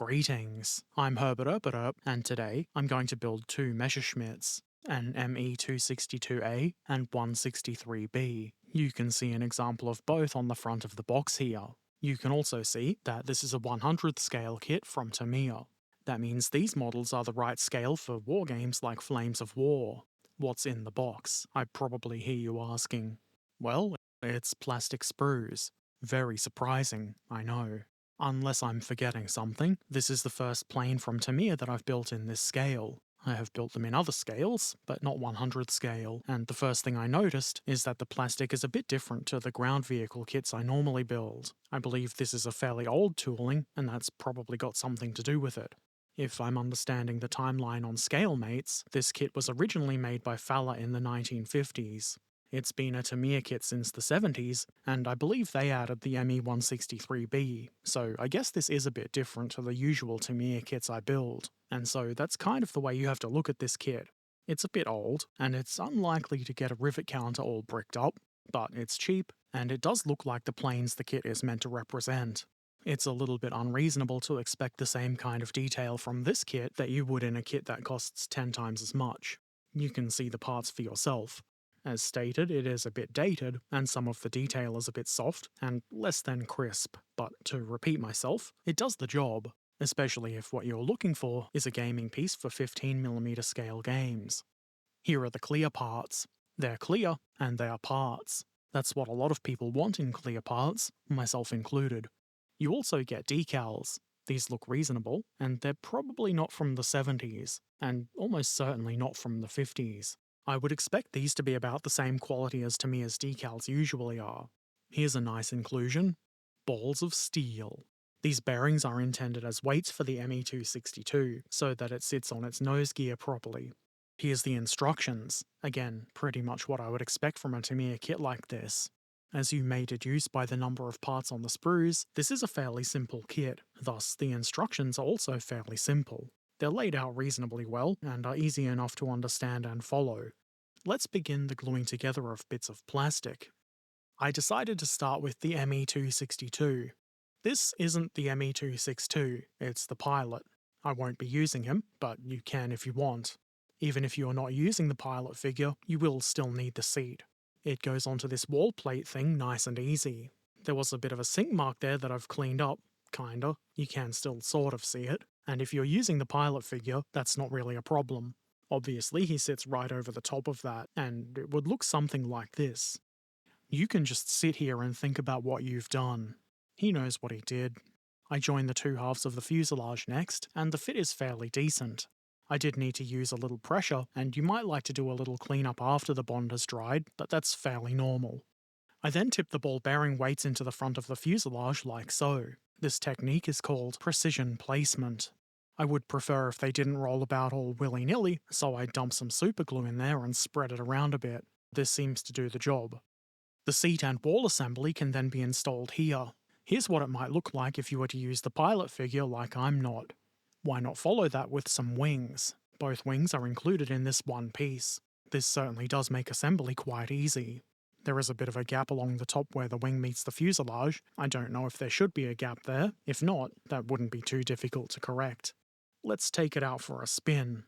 Greetings, I'm Herbert Erpaderp, and today I'm going to build two Messerschmitts, an ME262A and 163B. You can see an example of both on the front of the box here. You can also see that this is a 100th scale kit from Tamiya. That means these models are the right scale for wargames like Flames of War. What's in the box? I probably hear you asking. Well, it's plastic sprues. Very surprising, I know. Unless I'm forgetting something, this is the first plane from Tamiya that I've built in this scale. I have built them in other scales, but not 100th scale, and the first thing I noticed is that the plastic is a bit different to the ground vehicle kits I normally build. I believe this is a fairly old tooling, and that's probably got something to do with it. If I'm understanding the timeline on ScaleMates, this kit was originally made by Faller in the 1950s. It's been a Tamiya kit since the 70s, and I believe they added the ME163B, so I guess this is a bit different to the usual Tamiya kits I build, and so that's kind of the way you have to look at this kit. It's a bit old, and it's unlikely to get a rivet counter all bricked up, but it's cheap, and it does look like the planes the kit is meant to represent. It's a little bit unreasonable to expect the same kind of detail from this kit that you would in a kit that costs 10 times as much. You can see the parts for yourself. As stated, it is a bit dated, and some of the detail is a bit soft and less than crisp, but to repeat myself, it does the job, especially if what you're looking for is a gaming piece for 15mm scale games. Here are the clear parts. They're clear, and they are parts. That's what a lot of people want in clear parts, myself included. You also get decals. These look reasonable, and they're probably not from the 70s, and almost certainly not from the 50s. I would expect these to be about the same quality as Tamiya's decals usually are. Here's a nice inclusion. Balls of steel. These bearings are intended as weights for the ME262, so that it sits on its nose gear properly. Here's the instructions. Again, pretty much what I would expect from a Tamiya kit like this. As you may deduce by the number of parts on the sprues, this is a fairly simple kit, thus the instructions are also fairly simple. They're laid out reasonably well, and are easy enough to understand and follow. Let's begin the gluing together of bits of plastic. I decided to start with the ME262. This isn't the ME262, it's the pilot. I won't be using him, but you can if you want. Even if you're not using the pilot figure, you will still need the seat. It goes onto this wall plate thing nice and easy. There was a bit of a sink mark there that I've cleaned up, kinda. You can still sort of see it. And if you're using the pilot figure, that's not really a problem. Obviously, he sits right over the top of that, and it would look something like this. You can just sit here and think about what you've done. He knows what he did. I joined the two halves of the fuselage next, and the fit is fairly decent. I did need to use a little pressure, and you might like to do a little cleanup after the bond has dried, but that's fairly normal. I then tipped the ball bearing weights into the front of the fuselage like so. This technique is called precision placement. I would prefer if they didn't roll about all willy-nilly, so I dumped some superglue in there and spread it around a bit. This seems to do the job. The seat and wall assembly can then be installed here. Here's what it might look like if you were to use the pilot figure like I'm not. Why not follow that with some wings? Both wings are included in this one piece. This certainly does make assembly quite easy. There is a bit of a gap along the top where the wing meets the fuselage. I don't know if there should be a gap there. If not, that wouldn't be too difficult to correct. Let's take it out for a spin.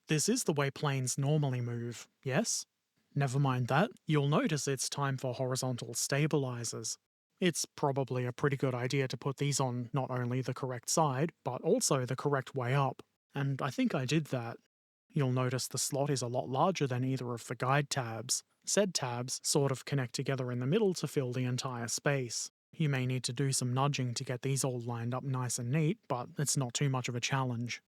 This is the way planes normally move, yes? Never mind that, you'll notice it's time for horizontal stabilizers. It's probably a pretty good idea to put these on not only the correct side, but also the correct way up, and I think I did that. You'll notice the slot is a lot larger than either of the guide tabs. Said tabs sort of connect together in the middle to fill the entire space. You may need to do some nudging to get these all lined up nice and neat, but it's not too much of a challenge.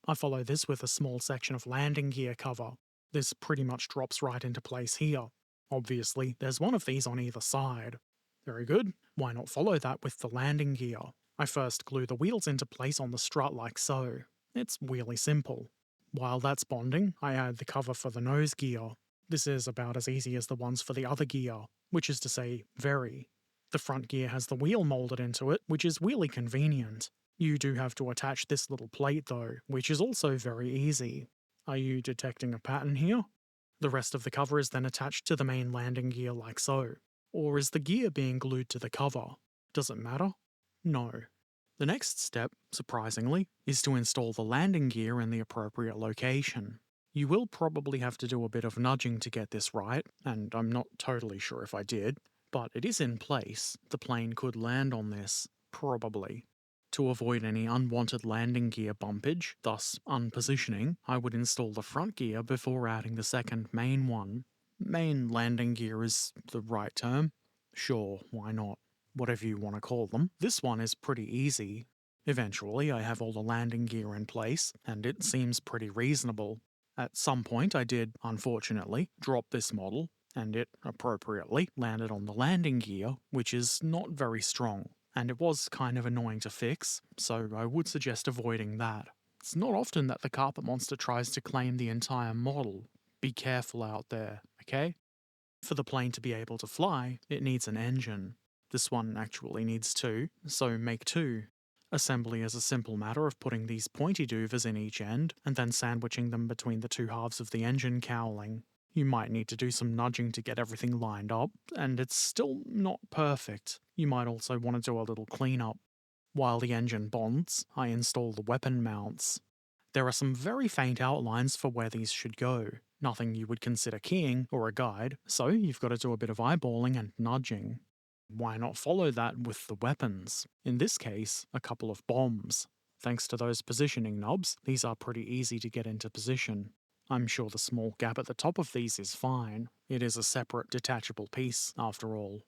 I follow this with a small section of landing gear cover. This pretty much drops right into place here. Obviously, there's one of these on either side. Very good. Why not follow that with the landing gear? I first glue the wheels into place on the strut like so. It's really simple. While that's bonding, I add the cover for the nose gear. This is about as easy as the ones for the other gear, which is to say, very. The front gear has the wheel moulded into it, which is really convenient. You do have to attach this little plate though, which is also very easy. Are you detecting a pattern here? The rest of the cover is then attached to the main landing gear like so. Or is the gear being glued to the cover? Does it matter? No. The next step, surprisingly, is to install the landing gear in the appropriate location. You will probably have to do a bit of nudging to get this right, and I'm not totally sure if I did, but it is in place. The plane could land on this, probably. To avoid any unwanted landing gear bumpage, thus unpositioning, I would install the front gear before adding the second main one. Main landing gear is the right term? Sure, why not? Whatever you want to call them. This one is pretty easy. Eventually, I have all the landing gear in place, and it seems pretty reasonable. At some point, I did, unfortunately, drop this model, and it appropriately landed on the landing gear, which is not very strong, and it was kind of annoying to fix, so I would suggest avoiding that. It's not often that the carpet monster tries to claim the entire model. Be careful out there, okay? For the plane to be able to fly, it needs an engine. This one actually needs two, so make two. Assembly is a simple matter of putting these pointy doovers in each end, and then sandwiching them between the two halves of the engine cowling. You might need to do some nudging to get everything lined up, and it's still not perfect. You might also want to do a little cleanup. While the engine bonds, I install the weapon mounts. There are some very faint outlines for where these should go. Nothing you would consider keying or a guide, so you've got to do a bit of eyeballing and nudging. Why not follow that with the weapons? In this case, a couple of bombs. Thanks to those positioning knobs, these are pretty easy to get into position. I'm sure the small gap at the top of these is fine. It is a separate detachable piece, after all.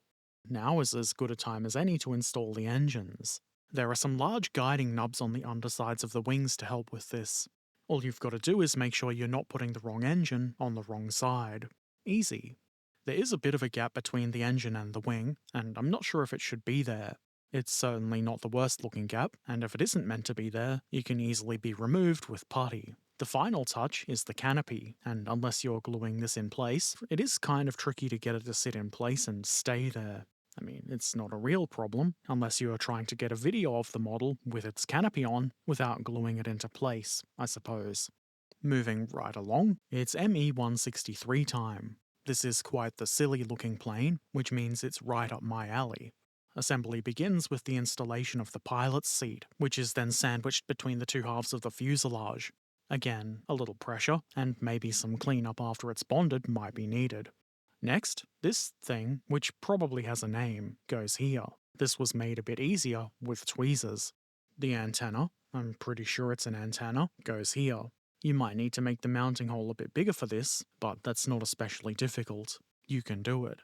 Now is as good a time as any to install the engines. There are some large guiding nubs on the undersides of the wings to help with this. All you've got to do is make sure you're not putting the wrong engine on the wrong side. Easy. There is a bit of a gap between the engine and the wing, and I'm not sure if it should be there. It's certainly not the worst looking gap, and if it isn't meant to be there, it can easily be removed with putty. The final touch is the canopy, and unless you're gluing this in place, it is kind of tricky to get it to sit in place and stay there. I mean, it's not a real problem, unless you are trying to get a video of the model with its canopy on without gluing it into place, I suppose. Moving right along, it's ME163 time. This is quite the silly looking plane, which means it's right up my alley. Assembly begins with the installation of the pilot's seat, which is then sandwiched between the two halves of the fuselage. Again, a little pressure, and maybe some cleanup after it's bonded might be needed. Next, this thing, which probably has a name, goes here. This was made a bit easier with tweezers. The antenna, I'm pretty sure it's an antenna, goes here. You might need to make the mounting hole a bit bigger for this, but that's not especially difficult. You can do it.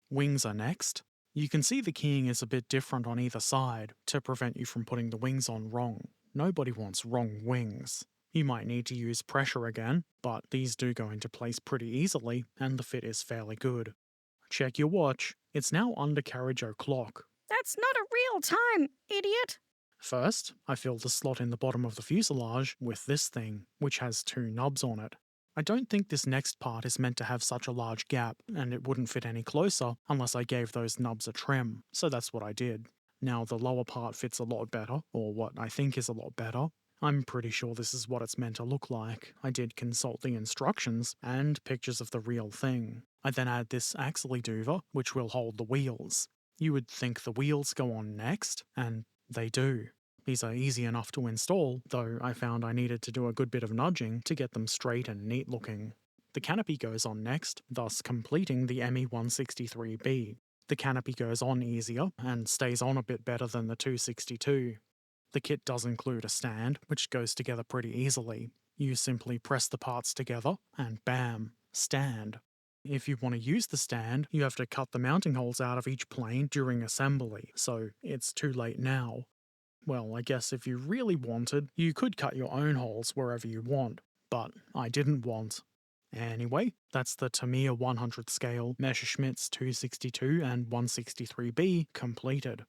Wings are next. You can see the keying is a bit different on either side to prevent you from putting the wings on wrong. Nobody wants wrong wings. You might need to use pressure again, but these do go into place pretty easily, and the fit is fairly good. Check your watch. It's now undercarriage o'clock. That's not a real time, idiot! First, I fill the slot in the bottom of the fuselage with this thing, which has two nubs on it. I don't think this next part is meant to have such a large gap, and it wouldn't fit any closer unless I gave those nubs a trim, so that's what I did. Now the lower part fits a lot better, or what I think is a lot better. I'm pretty sure this is what it's meant to look like. I did consult the instructions and pictures of the real thing. I then add this axle douver, which will hold the wheels. You would think the wheels go on next, and they do. These are easy enough to install, though I found I needed to do a good bit of nudging to get them straight and neat looking. The canopy goes on next, thus completing the ME163B. The canopy goes on easier and stays on a bit better than the 262. The kit does include a stand, which goes together pretty easily. You simply press the parts together and bam, stand. If you want to use the stand, you have to cut the mounting holes out of each plane during assembly, so it's too late now. Well, I guess if you really wanted, you could cut your own holes wherever you want, but I didn't want. Anyway, that's the Tamiya 100 scale Messerschmitts 262 and 163B completed.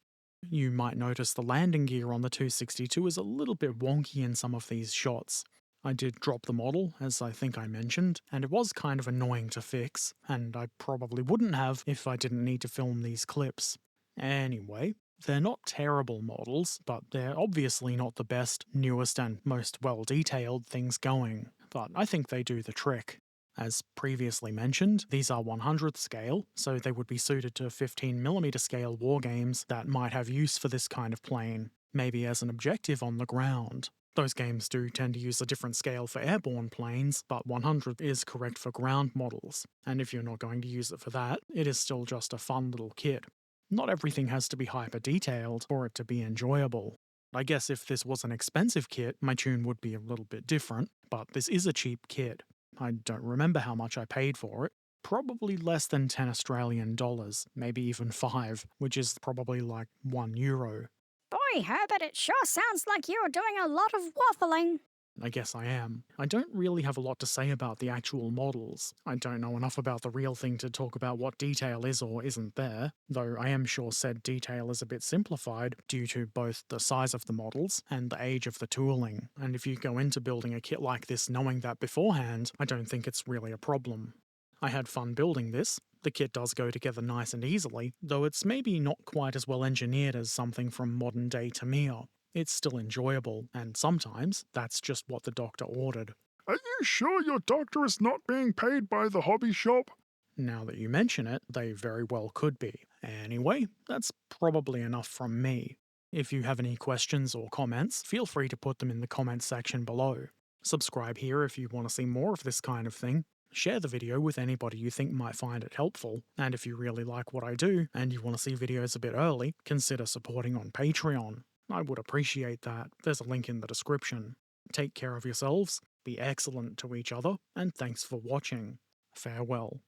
You might notice the landing gear on the 262 is a little bit wonky in some of these shots. I did drop the model, as I think I mentioned, and it was kind of annoying to fix, and I probably wouldn't have if I didn't need to film these clips. Anyway, they're not terrible models, but they're obviously not the best, newest, and most well-detailed things going, but I think they do the trick. As previously mentioned, these are 100th scale, so they would be suited to 15mm scale wargames that might have use for this kind of plane. maybe as an objective on the ground. Those games do tend to use a different scale for airborne planes, but 100 is correct for ground models, and if you're not going to use it for that, it is still just a fun little kit. Not everything has to be hyper detailed for it to be enjoyable. I guess if this was an expensive kit, my tune would be a little bit different, but this is a cheap kit. I don't remember how much I paid for it. Probably less than 10 Australian dollars, maybe even 5, which is probably like €1. Boy, Herbert, it sure sounds like you're doing a lot of waffling. I guess I am. I don't really have a lot to say about the actual models. I don't know enough about the real thing to talk about what detail is or isn't there, though I am sure said detail is a bit simplified due to both the size of the models and the age of the tooling, and if you go into building a kit like this knowing that beforehand, I don't think it's really a problem. I had fun building this. The kit does go together nice and easily, though it's maybe not quite as well engineered as something from modern day Tamiya. It's still enjoyable, and sometimes that's just what the doctor ordered. Are you sure your doctor is not being paid by the hobby shop? Now that you mention it, they very well could be. Anyway, that's probably enough from me. If you have any questions or comments, feel free to put them in the comments section below. Subscribe here if you want to see more of this kind of thing. Share the video with anybody you think might find it helpful, and if you really like what I do and you want to see videos a bit early, consider supporting on Patreon. I would appreciate that. There's a link in the description. Take care of yourselves, be excellent to each other, and thanks for watching. Farewell.